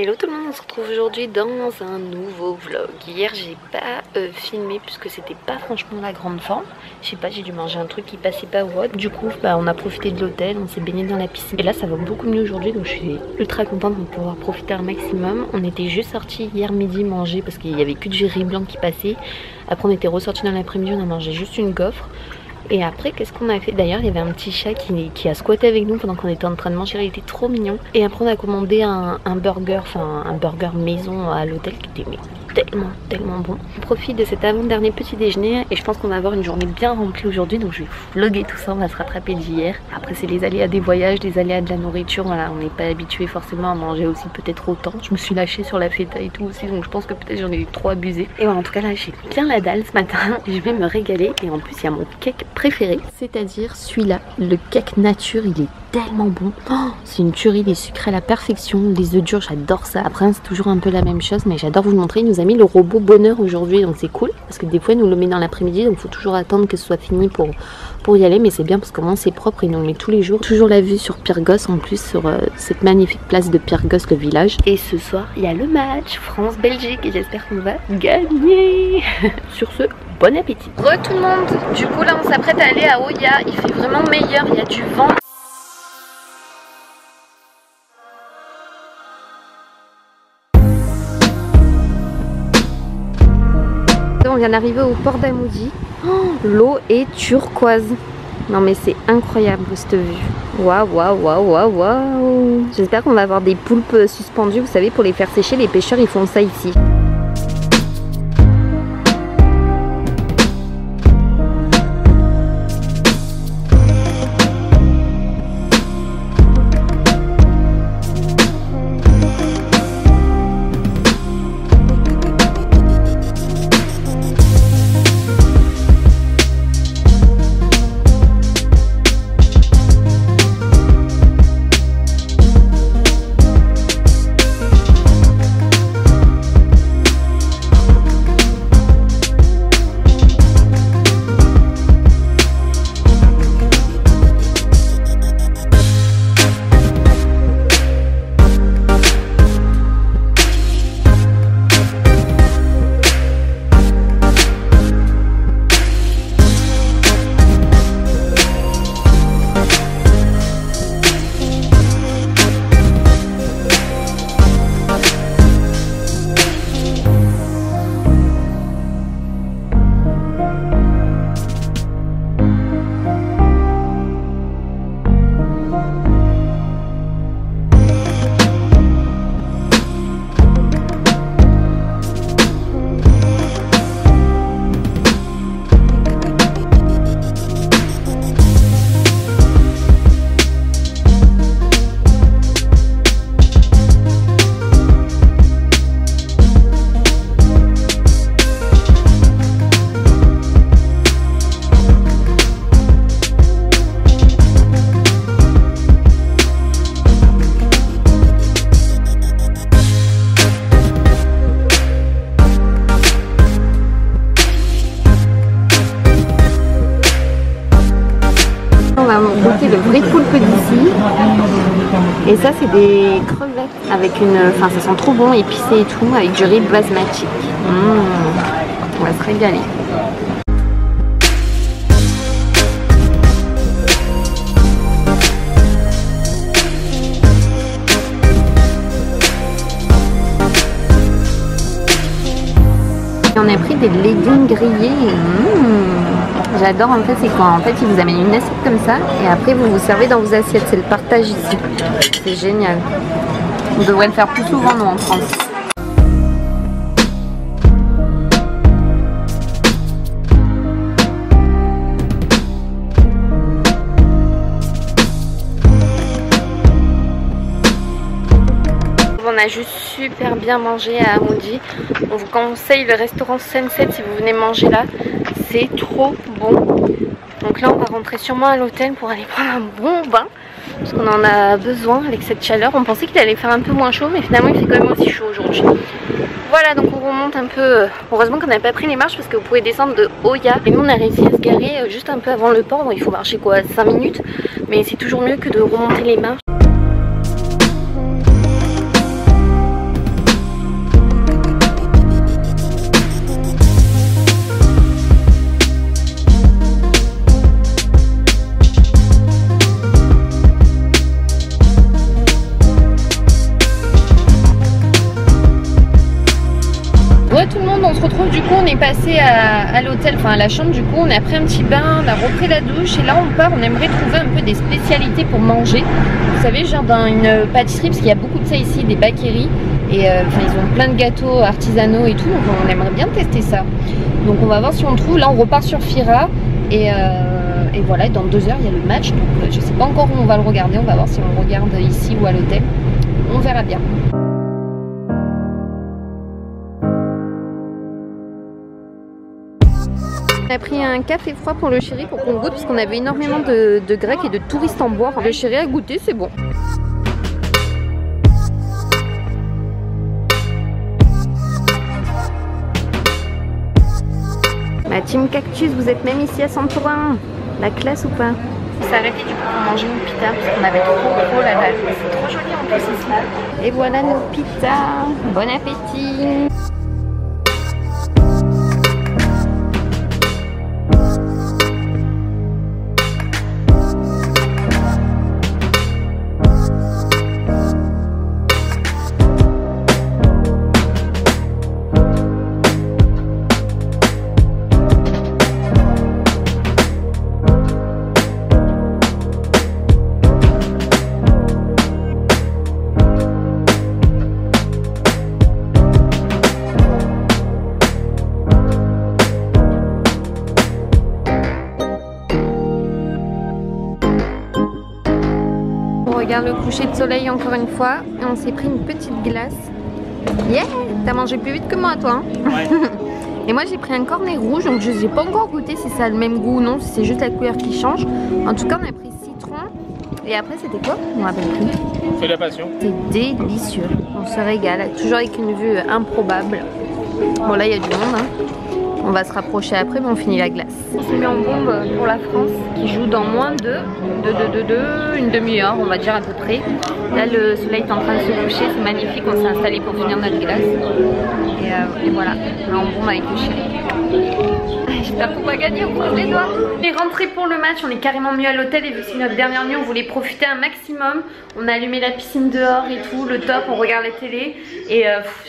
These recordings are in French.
Hello tout le monde, on se retrouve aujourd'hui dans un nouveau vlog. Hier j'ai pas filmé puisque c'était pas franchement la grande forme. Je sais pas, j'ai dû manger un truc qui passait pas ou autre. Du coup on a profité de l'hôtel, on s'est baigné dans la piscine. Et là ça va beaucoup mieux aujourd'hui, donc je suis ultra contente de pouvoir profiter un maximum. On était juste sortis hier midi manger parce qu'il y avait que du riz blanc qui passait. Après on était ressortis dans l'après-midi, on a mangé juste une gaufre. Et après, qu'est-ce qu'on a fait? D'ailleurs, il y avait un petit chat qui a squatté avec nous pendant qu'on était en train de manger. Il était trop mignon. Et après, on a commandé un burger, enfin un burger maison à l'hôtel qui était tellement bon. On profite de cet avant-dernier petit déjeuner et je pense qu'on va avoir une journée bien remplie aujourd'hui. Donc je vais vlogger tout ça, on va se rattraper d'hier. Après, c'est les aléas des voyages, les aléas de la nourriture. Voilà, on n'est pas habitué forcément à manger aussi peut-être autant. Je me suis lâchée sur la feta et tout aussi, donc je pense que peut-être j'en ai eu trop abusé. Et voilà, en tout cas là, j'ai bien la dalle ce matin. Je vais me régaler et en plus, il y a mon cake préféré, c'est-à-dire celui-là, le cake nature. Il est tellement bon. Oh, c'est une tuerie, les sucrés à la perfection, les œufs durs, j'adore ça. Après, c'est toujours un peu la même chose, mais j'adore vous le montrer. Il nous a mis le robot bonheur aujourd'hui, donc c'est cool parce que des fois, il nous le met dans l'après-midi, donc il faut toujours attendre que ce soit fini pour y aller. Mais c'est bien parce que c'est propre, il nous le met tous les jours. Toujours la vue sur Pyrgos en plus, sur cette magnifique place de Pyrgos, le village. Et ce soir, il y a le match France-Belgique et j'espère qu'on va gagner. Sur ce, bon appétit. Re tout le monde, du coup là on s'apprête à aller à Oya, il fait vraiment meilleur, il y a du vent. On vient d'arriver au port d'Amoudi. Oh, l'eau est turquoise. Non mais c'est incroyable cette vue. Waouh. J'espère qu'on va avoir des poulpes suspendues. Vous savez, pour les faire sécher, les pêcheurs ils font ça ici. On va goûter le vrai poulpe d'ici. Et ça c'est des crevettes avec une... Enfin ça sent trop bon, épicé et tout, avec du riz basmati. On va se régaler. On a pris des légumes grillés. J'adore en fait, c'est quand en fait ils vous amènent une assiette comme ça et après vous vous servez dans vos assiettes, c'est le partage ici. C'est génial. On devrait le faire plus souvent nous en France. On a juste super bien mangé à Amoudi. On vous conseille le restaurant Sunset si vous venez manger là. C'est trop bon. Donc là on va rentrer sûrement à l'hôtel pour aller prendre un bon bain. Parce qu'on en a besoin avec cette chaleur. On pensait qu'il allait faire un peu moins chaud, mais finalement il fait quand même aussi chaud aujourd'hui. Voilà, donc on remonte un peu. Heureusement qu'on n'avait pas pris les marches parce que vous pouvez descendre de Oya. Et nous on a réussi à se garer juste un peu avant le port. Bon, il faut marcher quoi, 5 minutes. Mais c'est toujours mieux que de remonter les marches. été à l'hôtel, enfin à la chambre du coup, on a pris un petit bain, on a repris la douche et là on part, on aimerait trouver un peu des spécialités pour manger. Vous savez, genre dans une pâtisserie, parce qu'il y a beaucoup de ça ici, des bakeries et enfin ils ont plein de gâteaux artisanaux et tout, donc on aimerait bien tester ça. Donc on va voir si on trouve, là on repart sur Fira et voilà, dans 2 heures il y a le match, donc je sais pas encore où on va le regarder, on va voir si on le regarde ici ou à l'hôtel, on verra bien. On a pris un café froid pour le chéri pour qu'on goûte parce qu'on avait énormément de Grecs et de touristes en boire. Le chéri a goûté, c'est bon. Ma team Cactus, vous êtes même ici à Santorin. La classe ou pas? On s'est arrêté du coup pour manger une pita parce qu'on avait trop la dalle. C'est trop joli en plus ici. Et voilà nos pitas. Bon appétit. Regarde le coucher de soleil encore une fois et on s'est pris une petite glace. Yeah, t'as mangé plus vite que moi toi hein. Ouais. Et moi j'ai pris un cornet rouge, donc je n'ai pas encore goûté si ça a le même goût ou non, si c'est juste la couleur qui change. En tout cas on a pris citron et après c'était quoi? Je me rappelle plus. C'est la passion. C'est délicieux, on se régale, toujours avec une vue improbable. Bon là il y a du monde hein. On va se rapprocher après, mais on finit la glace. On s'est mis en bombe pour la France qui joue dans moins une demi-heure, on va dire à peu près. Là, le soleil est en train de se coucher, c'est magnifique. On s'est installé pour finir notre glace. Et voilà, on est en bombe avec le chéri. J'espère qu'on va gagner, on croise les doigts. On est rentré pour le match, on est carrément mieux à l'hôtel et vu que c'est notre dernière nuit, on voulait profiter un maximum. On a allumé la piscine dehors et tout, le top, on regarde la télé. Et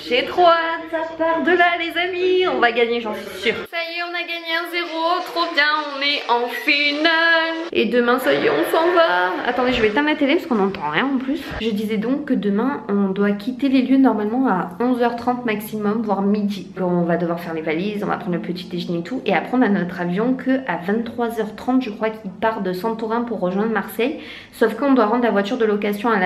j'ai trop hâte, ça part de là les amis, on va gagner, j'en suis sûre. Ça y est, on a gagné 1-0, trop bien, on est en finale. Et demain, ça y est, on s'en va. Attendez, je vais éteindre la télé parce qu'on n'entend rien en plus. Je disais donc que demain, on doit quitter les lieux normalement à 11h30 maximum, voire midi. On va devoir faire les valises, on va prendre le petit déjeuner et tout. Et après, on a notre avion que à 23h30, je crois, qu'il part de Santorin pour rejoindre Marseille. Sauf qu'on doit rendre la voiture de location à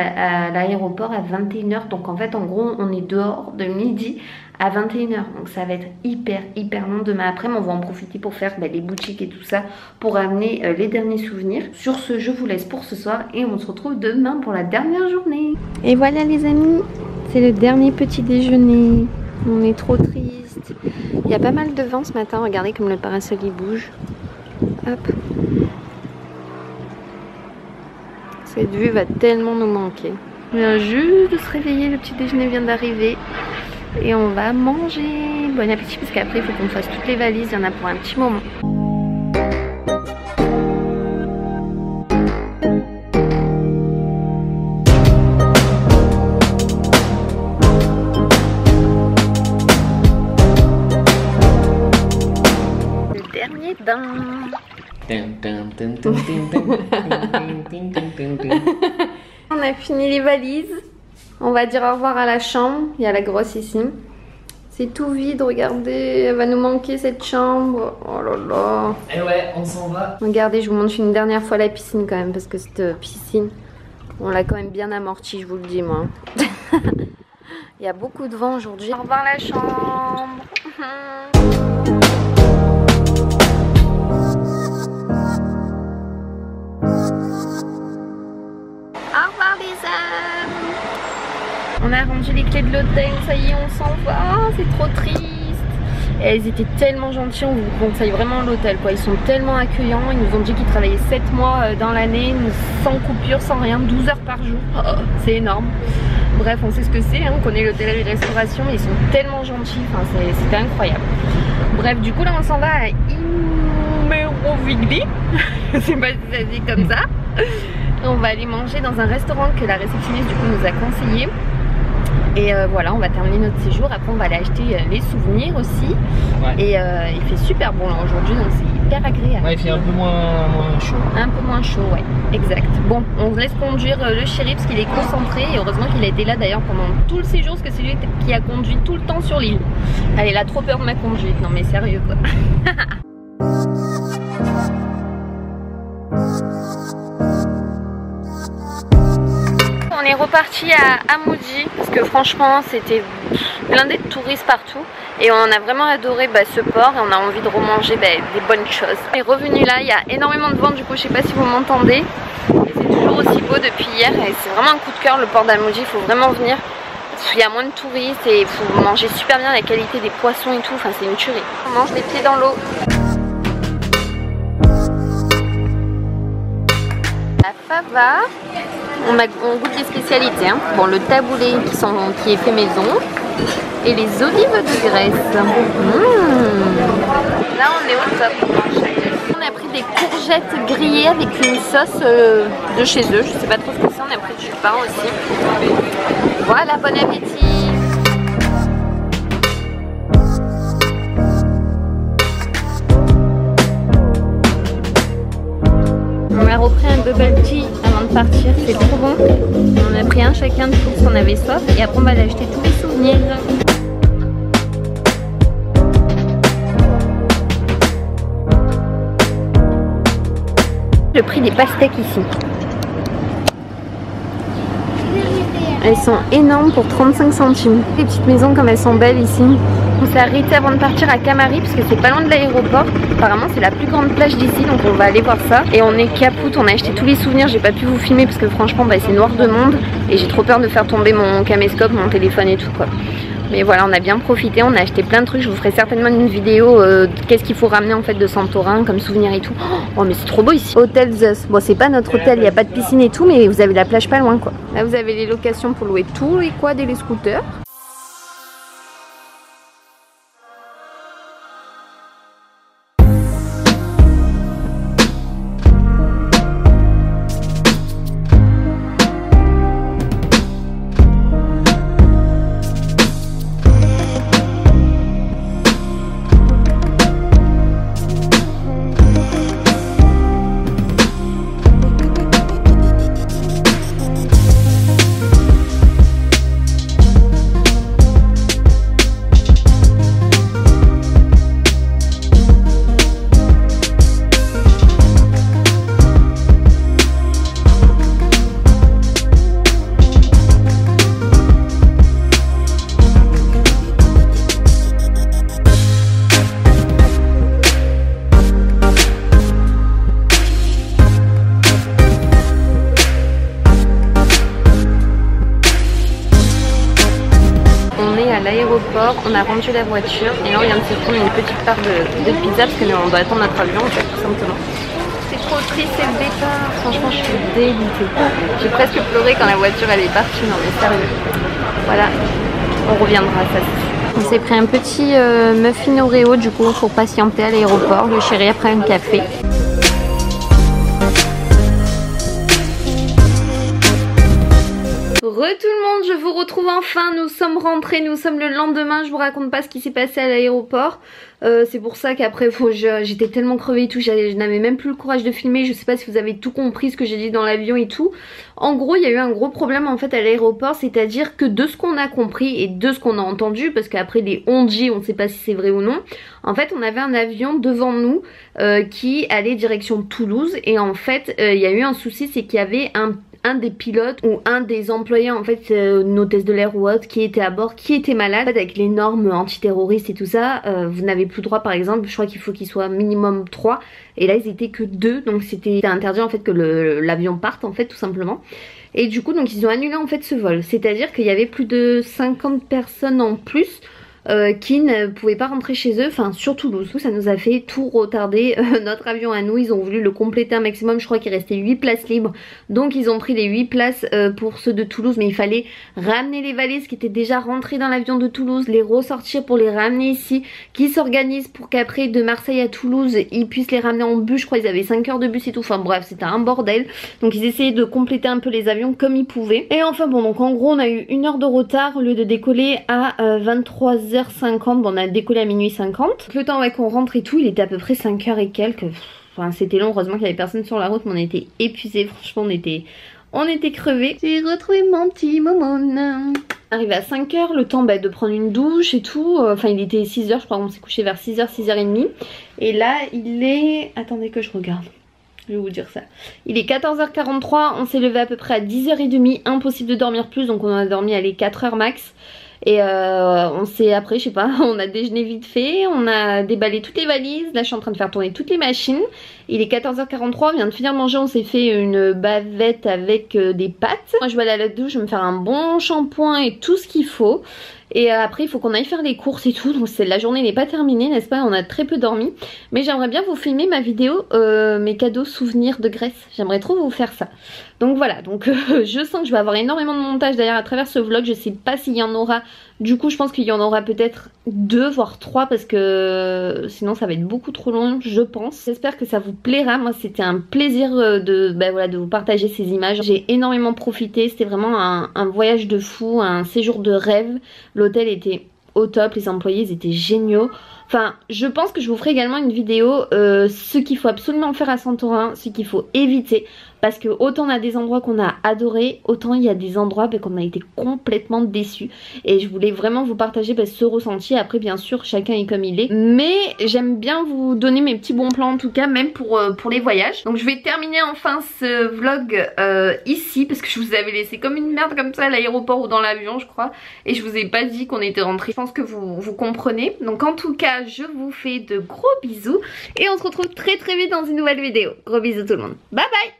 l'aéroport à 21h. Donc en fait, en gros, on est dehors de midi à 21h, donc ça va être hyper long demain après, mais on va en profiter pour faire les boutiques et tout ça, pour amener les derniers souvenirs. Sur ce, je vous laisse pour ce soir et on se retrouve demain pour la dernière journée. Et voilà les amis, c'est le dernier petit déjeuner. On est trop triste. Il y a pas mal de vent ce matin, regardez comme le parasol il bouge. Hop. Cette vue va tellement nous manquer. On vient juste de se réveiller, le petit déjeuner vient d'arriver. Et on va manger. Bon appétit parce qu'après il faut qu'on fasse toutes les valises, il y en a pour un petit moment. Le dernier bain. On a fini les valises. On va dire au revoir à la chambre. Il y a la grosse ici. C'est tout vide, regardez. Elle va nous manquer cette chambre. Oh là là. Et ouais, on s'en va. Regardez, je vous montre une dernière fois la piscine quand même. Parce que cette piscine, on l'a quand même bien amortie, je vous le dis moi. Il y a beaucoup de vent aujourd'hui. Au revoir la chambre. Au revoir les âmes. On a rangé les clés de l'hôtel, ça y est, on s'en va. Oh, c'est trop triste. Et elles étaient tellement gentilles, on vous conseille vraiment l'hôtel quoi. Ils sont tellement accueillants, ils nous ont dit qu'ils travaillaient 7 mois dans l'année, sans coupure, sans rien, 12 heures par jour. Oh, c'est énorme. Bref, on sait ce que c'est, hein, on connaît l'hôtellerie-restauration, ils sont tellement gentils, enfin, c'était incroyable. Bref, du coup là on s'en va à Imerovigli, je sais pas si ça se dit comme ça. On va aller manger dans un restaurant que la réceptionniste du coup nous a conseillé. Et voilà, on va terminer notre séjour. Après on va aller acheter les souvenirs aussi. Ouais. Et il fait super bon là aujourd'hui, donc c'est hyper agréable. Ouais, il fait un peu moins chaud. Un peu moins chaud, ouais, exact. Bon, on laisse conduire le chéri parce qu'il est concentré. Et heureusement qu'il a été là d'ailleurs pendant tout le séjour, parce que c'est lui qui a conduit tout le temps sur l'île. Allez, il a trop peur de ma conduite, non mais sérieux quoi. On est reparti à Amoudi parce que franchement c'était blindé de touristes partout et on a vraiment adoré ce port et on a envie de remanger des bonnes choses. On est revenu là, il y a énormément de vent, du coup je sais pas si vous m'entendez, et c'est toujours aussi beau depuis hier et c'est vraiment un coup de cœur le port d'Amoudi, il faut vraiment venir. Il y a moins de touristes et il faut manger super bien, la qualité des poissons et tout, enfin c'est une tuerie. On mange les pieds dans l'eau. La fava, on goûte les spécialités, hein. Bon, le taboulé qui est fait maison et les olives de Grèce. Là on est au top. On a pris des courgettes grillées avec une sauce de chez eux, je sais pas trop ce que c'est, on a pris du pain aussi. Voilà, bon appétit. On a repris un bubble tea avant de partir, c'est trop bon. On a pris un chacun de tout, on avait soif et après on va aller acheter tous les souvenirs. Le prix des pastèques ici. Elles sont énormes pour 35 centimes. Les petites maisons comme elles sont belles ici. On s'est arrêté avant de partir à Camari parce que c'est pas loin de l'aéroport. Apparemment c'est la plus grande plage d'ici, donc on va aller voir ça. Et on est capoute, on a acheté tous les souvenirs. J'ai pas pu vous filmer parce que franchement c'est noir de monde et j'ai trop peur de faire tomber mon caméscope, mon téléphone et tout quoi. Mais voilà, on a bien profité, on a acheté plein de trucs. Je vous ferai certainement une vidéo qu'est-ce qu'il faut ramener en fait de Santorin comme souvenir et tout. Oh mais c'est trop beau ici. Hôtel Zeus. Bon c'est pas notre hôtel, il n'y a pas de piscine et tout, mais vous avez la plage pas loin quoi. Là vous avez les locations pour louer tous les quads et les scooters. L'aéroport, on a rendu la voiture et là on vient de se prendre une petite part de pizza parce que on doit attendre notre avion en fait tout simplement. C'est trop triste, c'est le départ, franchement je suis dégoûtée. J'ai presque pleuré quand la voiture elle est partie, non mais sérieux. Voilà, on reviendra ça c'est sûr. On s'est pris un petit muffin Oreo du coup pour patienter à l'aéroport, le chéri après un café. Tout le monde, je vous retrouve enfin, nous sommes rentrés, nous sommes le lendemain, je vous raconte pas ce qui s'est passé à l'aéroport. C'est pour ça qu'après j'étais tellement crevée et tout, je n'avais même plus le courage de filmer, je sais pas si vous avez tout compris ce que j'ai dit dans l'avion et tout. En gros il y a eu un gros problème en fait à l'aéroport, c'est à dire que de ce qu'on a compris et de ce qu'on a entendu, parce qu'après les on-dit on ne sait pas si c'est vrai ou non, en fait on avait un avion devant nous qui allait direction Toulouse et en fait il y a eu un souci, c'est qu'il y avait un des pilotes ou un des employés en fait, une hôtesse de l'air ou autre qui était à bord, qui était malade. En fait, avec les normes antiterroristes et tout ça, vous n'avez plus droit par exemple, je crois qu'il faut qu'il soit minimum 3 et là ils étaient que 2, donc c'était interdit en fait que l'avion parte en fait tout simplement. Et du coup donc ils ont annulé en fait ce vol, c'est à dire qu'il y avait plus de 50 personnes en plus qui ne pouvaient pas rentrer chez eux, enfin sur Toulouse. Ça nous a fait tout retarder notre avion à nous. Ils ont voulu le compléter un maximum, je crois qu'il restait 8 places libres, donc ils ont pris les 8 places pour ceux de Toulouse, mais il fallait ramener les valises qui étaient déjà rentrées dans l'avion de Toulouse, les ressortir pour les ramener ici, qui s'organisent pour qu'après de Marseille à Toulouse ils puissent les ramener en bus. Je crois qu'ils avaient 5 heures de bus et tout, enfin bref c'était un bordel, donc ils essayaient de compléter un peu les avions comme ils pouvaient. Et enfin bon, donc en gros on a eu 1 heure de retard au lieu de décoller à 23h50, bon, on a décollé à minuit 50. Le temps qu'on rentre et tout, il était à peu près 5h et quelques. Enfin c'était long, heureusement qu'il n'y avait personne sur la route, mais on était épuisés, franchement on était crevés. J'ai retrouvé mon petit moment. Arrivé à 5h, le temps de prendre une douche et tout. Enfin il était 6h, je crois qu'on s'est couché vers 6h, 6h30. Et là il est... Attendez que je regarde. Je vais vous dire ça. Il est 14h43, on s'est levé à peu près à 10h30. Impossible de dormir plus, donc on a dormi à les 4h max. Et on s'est après, je sais pas, on a déjeuné vite fait, on a déballé toutes les valises. Là je suis en train de faire tourner toutes les machines. Il est 14h43, on vient de finir de manger, on s'est fait une bavette avec des pâtes. Moi je vais aller à la douche, je vais me faire un bon shampoing et tout ce qu'il faut. Et après il faut qu'on aille faire les courses et tout, donc la journée n'est pas terminée, n'est-ce pas, on a très peu dormi. Mais j'aimerais bien vous filmer ma vidéo, mes cadeaux souvenirs de Grèce, j'aimerais trop vous faire ça. Donc voilà, donc je sens que je vais avoir énormément de montage d'ailleurs à travers ce vlog, je sais pas s'il y en aura, du coup je pense qu'il y en aura peut-être 2 voire 3 parce que sinon ça va être beaucoup trop long je pense. J'espère que ça vous plaira, moi c'était un plaisir de vous partager ces images. J'ai énormément profité, c'était vraiment un voyage de fou, un séjour de rêve. L'hôtel était au top, les employés ils étaient géniaux. Enfin, je pense que je vous ferai également une vidéo ce qu'il faut absolument faire à Santorin, ce qu'il faut éviter. Parce que autant on a des endroits qu'on a adoré, autant il y a des endroits qu'on a été complètement déçus. Et je voulais vraiment vous partager ce ressenti. Après bien sûr chacun est comme il est. Mais j'aime bien vous donner mes petits bons plans en tout cas, même pour les voyages. Donc je vais terminer enfin ce vlog ici. Parce que je vous avais laissé comme une merde comme ça à l'aéroport ou dans l'avion je crois. Et je vous ai pas dit qu'on était rentré. Je pense que vous comprenez. Donc en tout cas je vous fais de gros bisous. Et on se retrouve très vite dans une nouvelle vidéo. Gros bisous tout le monde. Bye bye.